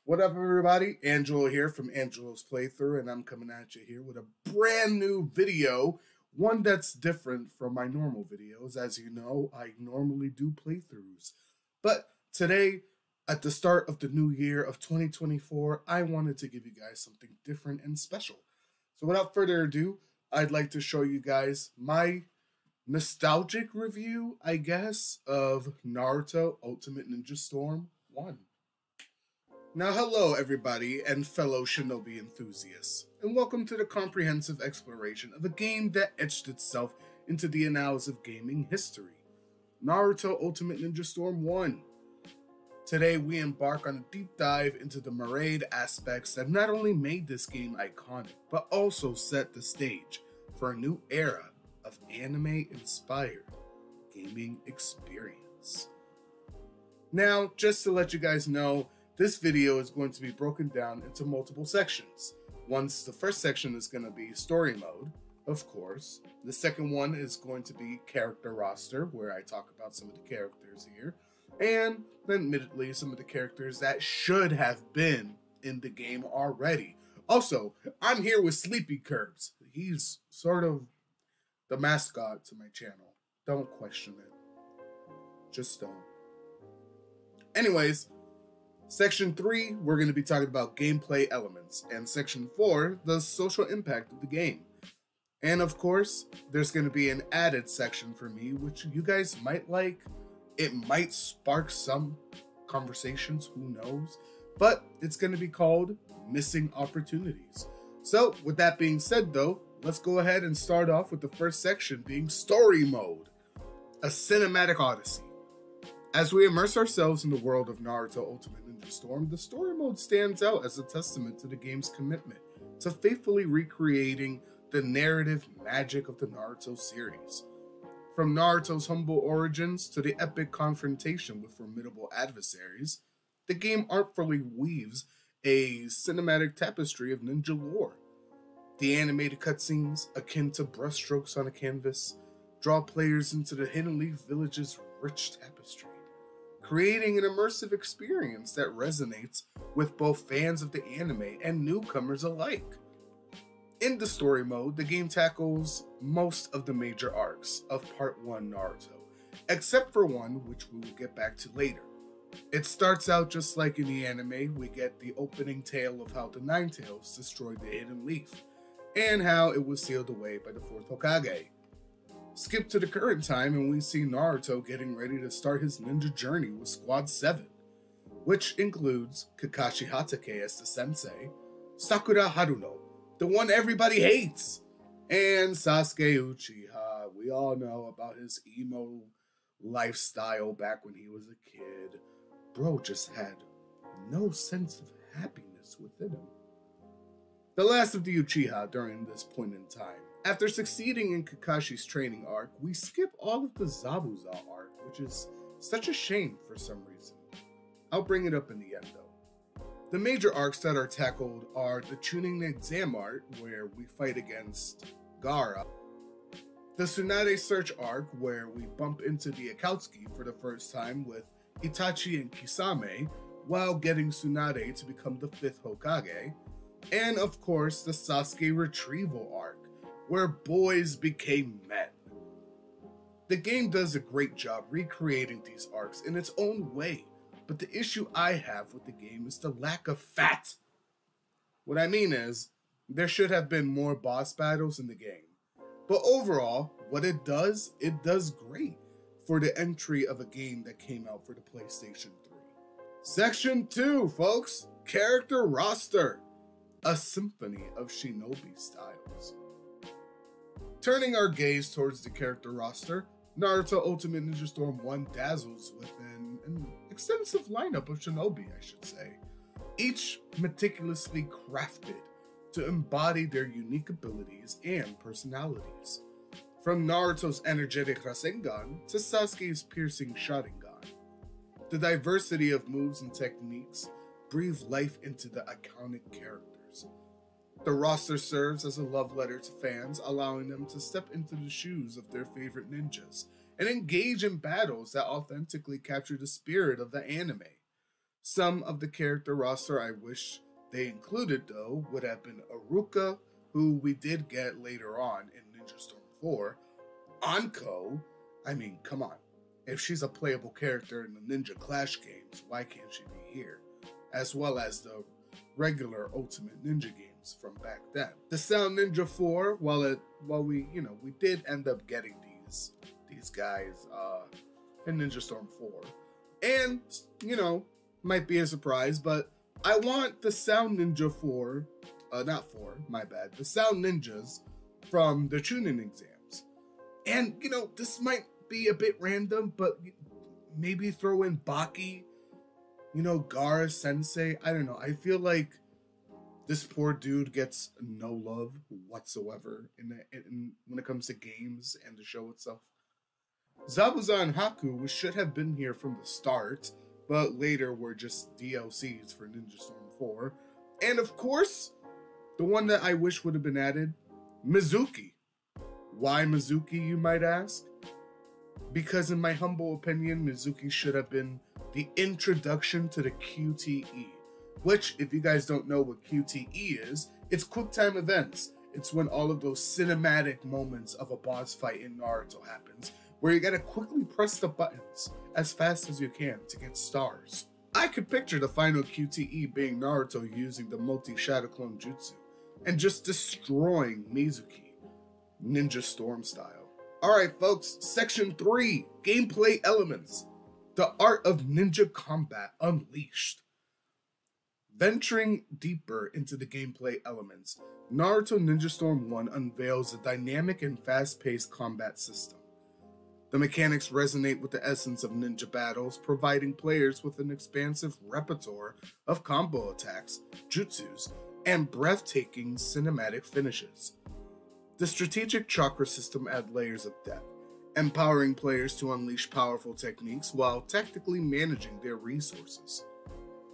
What up, everybody? Angelo here from Angelo's Playthrough, and I'm coming at you here with a brand new video, one that's different from my normal videos. As you know, I normally do playthroughs, but today, at the start of the new year of 2024, I wanted to give you guys something different and special. So without further ado, I'd like to show you guys my nostalgic review, I guess, of Naruto Ultimate Ninja Storm 1. Now hello everybody and fellow shinobi enthusiasts, and welcome to the comprehensive exploration of a game that etched itself into the annals of gaming history, Naruto Ultimate Ninja Storm 1. Today we embark on a deep dive into the myriad aspects that not only made this game iconic, but also set the stage for a new era of anime-inspired gaming experience. Now, just to let you guys know, this video is going to be broken down into multiple sections. The first section is going to be story mode, of course. The second one is going to be character roster, where I talk about some of the characters here. And admittedly, some of the characters that should have been in the game already. Also, I'm here with Sleepy Curbs. He's sort of the mascot to my channel. Don't question it. Just don't. Anyways, Section 3, we're going to be talking about gameplay elements, and Section 4, the social impact of the game. And of course, there's going to be an added section for me, which you guys might like. It might spark some conversations, who knows? But it's going to be called Missing Opportunities. So, with that being said though, let's go ahead and start off with the first section being Story Mode, a cinematic odyssey. As we immerse ourselves in the world of Naruto Ultimate Ninja Storm, the story mode stands out as a testament to the game's commitment to faithfully recreating the narrative magic of the Naruto series. From Naruto's humble origins to the epic confrontation with formidable adversaries, the game artfully weaves a cinematic tapestry of ninja lore. The animated cutscenes, akin to brushstrokes on a canvas, draw players into the Hidden Leaf Village's rich tapestry, creating an immersive experience that resonates with both fans of the anime and newcomers alike. In the story mode, the game tackles most of the major arcs of Part 1 Naruto, except for one which we will get back to later. It starts out just like in the anime. We get the opening tale of how the Nine Tails destroyed the Hidden Leaf, and how it was sealed away by the 4th Hokage. Skip to the current time and we see Naruto getting ready to start his ninja journey with Squad 7, which includes Kakashi Hatake as the sensei, Sakura Haruno, the one everybody hates, and Sasuke Uchiha. We all know about his emo lifestyle back when he was a kid. Bro just had no sense of happiness within him. The last of the Uchiha during this point in time. After succeeding in Kakashi's training arc, we skip all of the Zabuza arc, which is such a shame for some reason. I'll bring it up in the end though. The major arcs that are tackled are the Chunin exam arc, where we fight against Gaara, the Tsunade search arc, where we bump into the Akatsuki for the first time with Itachi and Kisame, while getting Tsunade to become the 5th Hokage, and of course the Sasuke retrieval arc, where boys became men. The game does a great job recreating these arcs in its own way, but the issue I have with the game is the lack of fat. What I mean is, there should have been more boss battles in the game. But overall, what it does great for the entry of a game that came out for the PlayStation 3. Section 2, folks, character roster, a symphony of shinobi styles. Turning our gaze towards the character roster, Naruto Ultimate Ninja Storm 1 dazzles with an extensive lineup of shinobi, I should say, each meticulously crafted to embody their unique abilities and personalities. From Naruto's energetic Rasengan to Sasuke's piercing Sharingan, the diversity of moves and techniques breathe life into the iconic characters. The roster serves as a love letter to fans, allowing them to step into the shoes of their favorite ninjas and engage in battles that authentically capture the spirit of the anime. Some of the character roster I wish they included, though, would have been Aruka, who we did get later on in Ninja Storm 4. Anko, I mean, come on. If she's a playable character in the Ninja Clash games, why can't she be here? As well as the regular Ultimate Ninja games from back then. The Sound Ninja 4, while we did end up getting these guys in Ninja Storm 4. And, might be a surprise, but I want the Sound Ninja 4, the Sound Ninjas from the Chunin exams. And, this might be a bit random, but maybe throw in Baki, Gara Sensei. I don't know. I feel like this poor dude gets no love whatsoever when it comes to games and the show itself. Zabuza and Haku should have been here from the start, but later were just DLCs for Ninja Storm 4. And of course, the one that I wish would have been added, Mizuki. Why Mizuki, you might ask? Because in my humble opinion, Mizuki should have been the introduction to the QTE. Which, if you guys don't know what QTE is, it's QuickTime Events. It's when all of those cinematic moments of a boss fight in Naruto happens, where you gotta quickly press the buttons as fast as you can to get stars. I could picture the final QTE being Naruto using the multi-shadow clone jutsu and just destroying Mizuki, Ninja Storm style. Alright folks, Section 3, Gameplay Elements. The Art of Ninja Combat Unleashed. Venturing deeper into the gameplay elements, Naruto Ninja Storm 1 unveils a dynamic and fast-paced combat system. The mechanics resonate with the essence of ninja battles, providing players with an expansive repertoire of combo attacks, jutsus, and breathtaking cinematic finishes. The strategic chakra system adds layers of depth, empowering players to unleash powerful techniques while tactically managing their resources.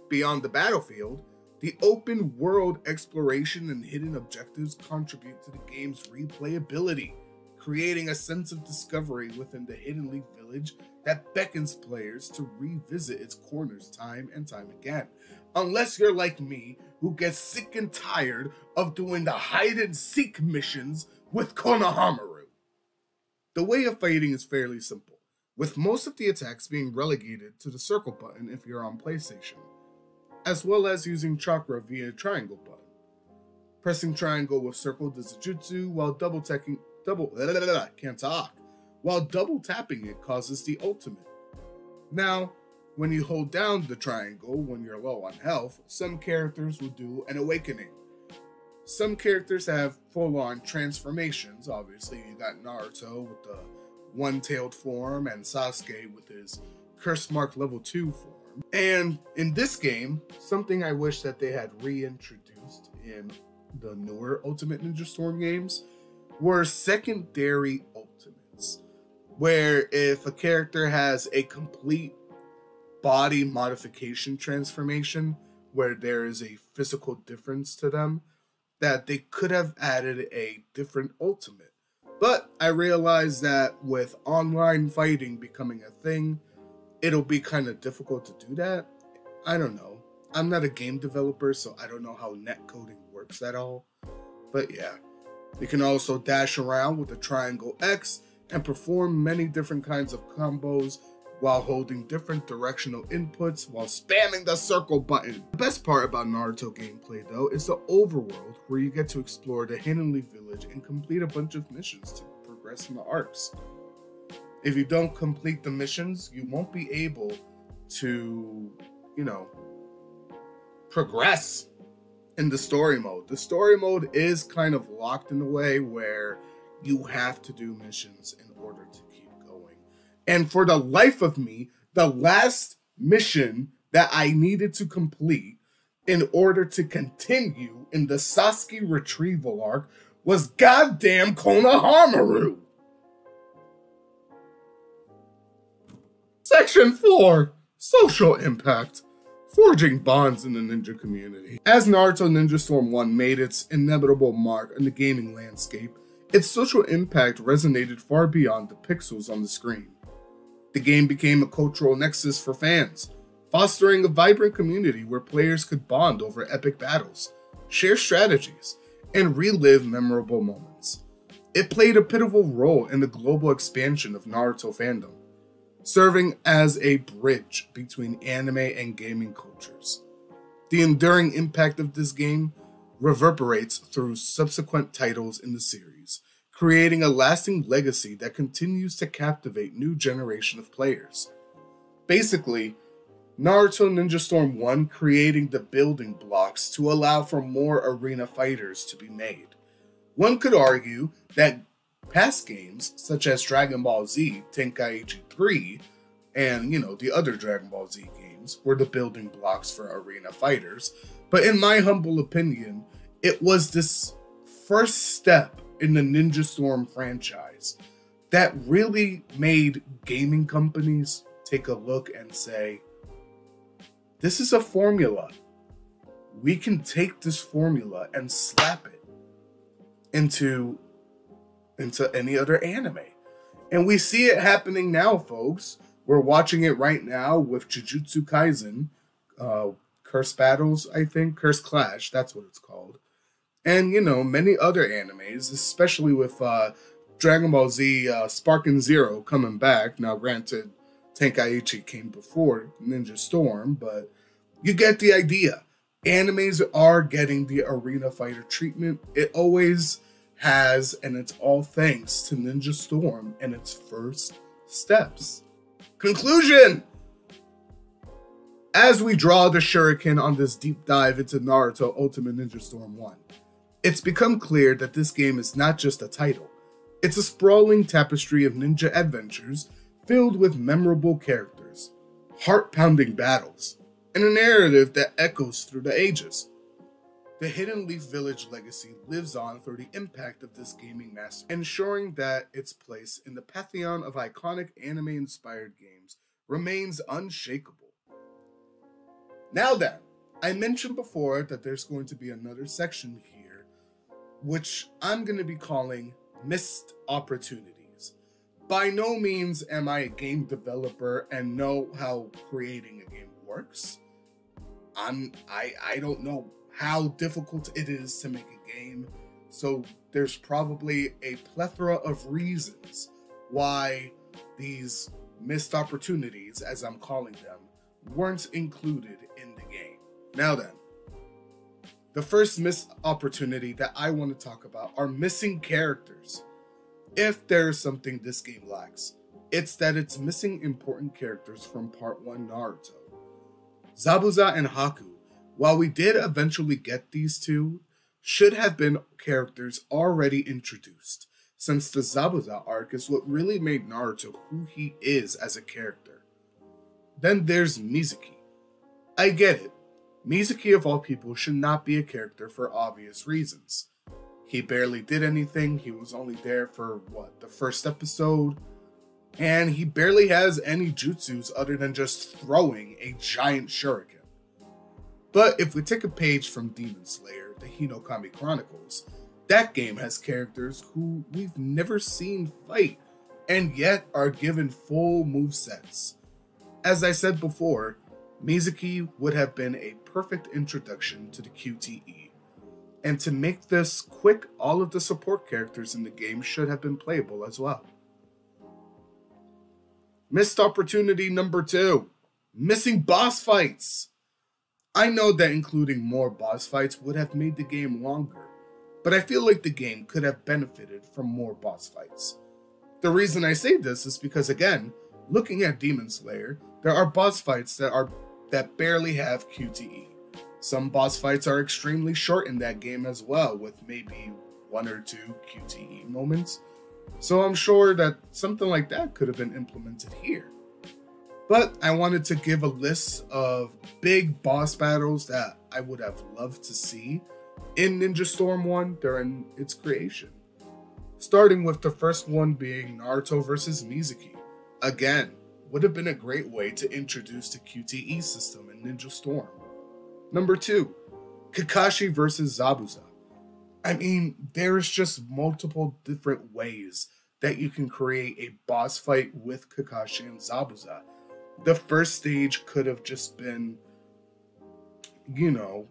Beyond the battlefield, the open world exploration and hidden objectives contribute to the game's replayability, creating a sense of discovery within the Hidden Leaf Village that beckons players to revisit its corners time and time again. Unless you're like me, who gets sick and tired of doing the hide and seek missions with Konohamaru. The way of fighting is fairly simple, with most of the attacks being relegated to the circle button if you're on PlayStation, as well as using chakra via triangle button. Pressing triangle with circle does a jutsu, while double tapping it causes the ultimate. Now, when you hold down the triangle when you're low on health, some characters will do an awakening. Some characters have full-on transformations. Obviously, you got Naruto with the one-tailed form and Sasuke with his curse mark level 2 form. And in this game, something I wish that they had reintroduced in the newer Ultimate Ninja Storm games were secondary ultimates, where if a character has a complete body modification transformation where there is a physical difference to them, that they could have added a different ultimate. But I realized that with online fighting becoming a thing, it'll be kind of difficult to do that. I don't know. I'm not a game developer, so I don't know how netcoding works at all. But yeah, you can also dash around with the triangle X and perform many different kinds of combos while holding different directional inputs while spamming the circle button. The best part about Naruto gameplay though is the overworld, where you get to explore the Hidden Leaf Village and complete a bunch of missions to progress in the arcs. If you don't complete the missions, you won't be able to, progress in the story mode. The story mode is kind of locked in a way where you have to do missions in order to keep going. And for the life of me, the last mission that I needed to complete in order to continue in the Sasuke retrieval arc was goddamn Konohamaru. Section 4, Social Impact. Forging bonds in the ninja community. As Naruto Ninja Storm 1 made its inevitable mark in the gaming landscape, its social impact resonated far beyond the pixels on the screen. The game became a cultural nexus for fans, fostering a vibrant community where players could bond over epic battles, share strategies, and relive memorable moments. It played a pivotal role in the global expansion of Naruto fandom, serving as a bridge between anime and gaming cultures. The enduring impact of this game reverberates through subsequent titles in the series, creating a lasting legacy that continues to captivate new generation of players. Basically, Naruto Ninja Storm 1 creating the building blocks to allow for more arena fighters to be made. One could argue that past games, such as Dragon Ball Z, Tenkaichi 3, and the other Dragon Ball Z games, were the building blocks for arena fighters, but in my humble opinion, it was this first step in the Ninja Storm franchise that really made gaming companies take a look and say, this is a formula. We can take this formula and slap it into any other anime. And we see it happening now, folks. We're watching it right now with Jujutsu Kaisen, Curse Battles, I think. Curse Clash, that's what it's called. And, many other animes, especially with Dragon Ball Z Sparking Zero coming back. Now, granted, Tenkaichi came before Ninja Storm, but you get the idea. Animes are getting the arena fighter treatment. It always has, and it's all thanks to Ninja Storm and its first steps. Conclusion! As we draw the shuriken on this deep dive into Naruto Ultimate Ninja Storm 1, it's become clear that this game is not just a title. It's a sprawling tapestry of ninja adventures filled with memorable characters, heart-pounding battles, and a narrative that echoes through the ages. The Hidden Leaf Village legacy lives on through the impact of this gaming master, ensuring that its place in the pantheon of iconic anime-inspired games remains unshakable. Now then, I mentioned before that there's going to be another section here, which I'm going to be calling Missed Opportunities. By no means am I a game developer and know how creating a game works. I don't know how difficult it is to make a game, so there's probably a plethora of reasons why these missed opportunities, as I'm calling them, weren't included in the game. Now then, the first missed opportunity that I want to talk about are missing characters. If there's something this game lacks, it's that it's missing important characters from Part 1 Naruto. Zabuza and Haku, while we did eventually get these two, should have been characters already introduced, since the Zabuza arc is what really made Naruto who he is as a character. Then there's Mizuki. I get it. Mizuki of all people should not be a character for obvious reasons. He barely did anything, he was only there for, the first episode? And he barely has any jutsus other than just throwing a giant shuriken. But if we take a page from Demon Slayer, the Hinokami Chronicles, that game has characters who we've never seen fight, and yet are given full movesets. As I said before, Mizuki would have been a perfect introduction to the QTE. And to make this quick, all of the support characters in the game should have been playable as well. Missed opportunity number 2. Missing boss fights. I know that including more boss fights would have made the game longer, but I feel like the game could have benefited from more boss fights. The reason I say this is because, again, looking at Demon Slayer, there are boss fights that barely have QTE. Some boss fights are extremely short in that game as well, with maybe 1 or 2 QTE moments. So I'm sure that something like that could have been implemented here. But I wanted to give a list of big boss battles that I would have loved to see in Ninja Storm 1 during its creation. Starting with the first one being Naruto vs. Mizuki. Again, would have been a great way to introduce the QTE system in Ninja Storm. Number 2, Kakashi vs. Zabuza. I mean, there's just multiple different ways that you can create a boss fight with Kakashi and Zabuza. The first stage could have just been, you know,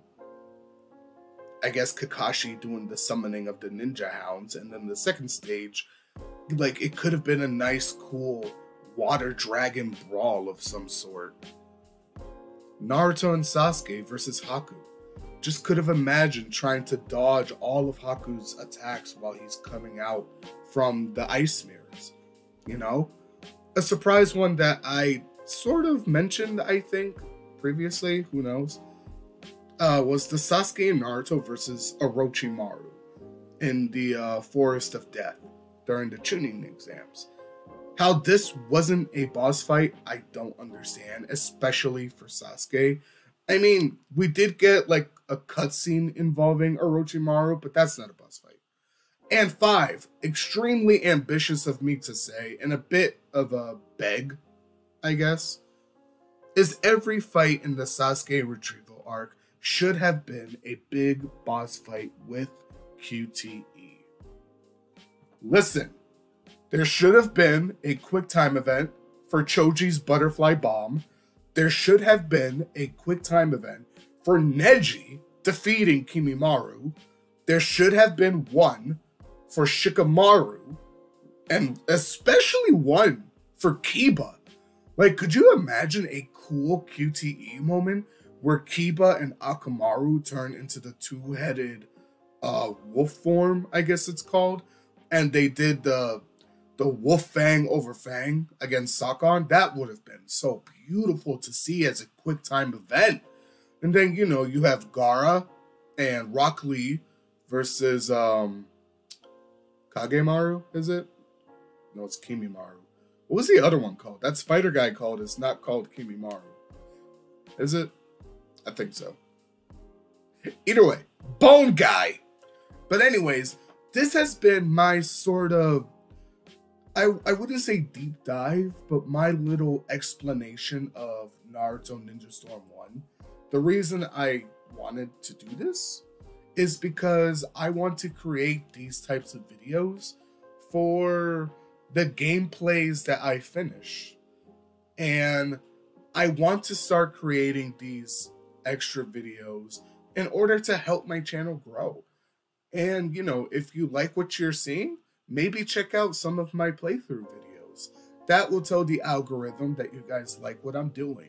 I guess Kakashi doing the summoning of the ninja hounds, and then the second stage, like, it could have been a nice, cool water dragon brawl of some sort. Naruto and Sasuke versus Haku. Just could have imagined trying to dodge all of Haku's attacks while he's coming out from the ice mirrors, you know? A surprise one that I sort of mentioned, I think, previously, who knows, was the Sasuke and Naruto versus Orochimaru in the Forest of Death during the Chunin exams. How this wasn't a boss fight, I don't understand, especially for Sasuke. I mean, we did get like a cutscene involving Orochimaru, but that's not a boss fight. And 5, extremely ambitious of me to say, and a bit of a beg, I guess, is every fight in the Sasuke retrieval arc should have been a big boss fight with QTE. Listen, there should have been a quick time event for Choji's butterfly bomb. There should have been a quick time event for Neji defeating Kimimaro. There should have been one for Shikamaru, and especially one for Kiba. Like, could you imagine a cool QTE moment where Kiba and Akamaru turn into the two-headed wolf form, I guess it's called, and they did the wolf fang over fang against Sakon? That would have been so beautiful to see as a quick time event. And then, you know, you have Gaara and Rock Lee versus Kagemaru, is it? No, it's Kimimaru. What was the other one called? That spider guy called is not called Kimimaru. Is it? I think so. Either way, Bone Guy. But anyways, this has been my sort of, I wouldn't say deep dive, but my little explanation of Naruto Ninja Storm 1. The reason I wanted to do this is because I want to create these types of videos for the gameplays that I finish. And I want to start creating these extra videos in order to help my channel grow. And, you know, if you like what you're seeing, maybe check out some of my playthrough videos. That will tell the algorithm that you guys like what I'm doing.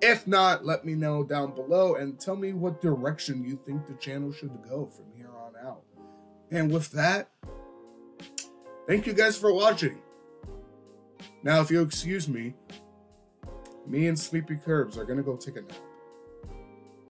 If not, let me know down below and tell me what direction you think the channel should go from here on out. And with that, thank you guys for watching. Now, if you'll excuse me, me and Sleepy Curbs are gonna go take a nap.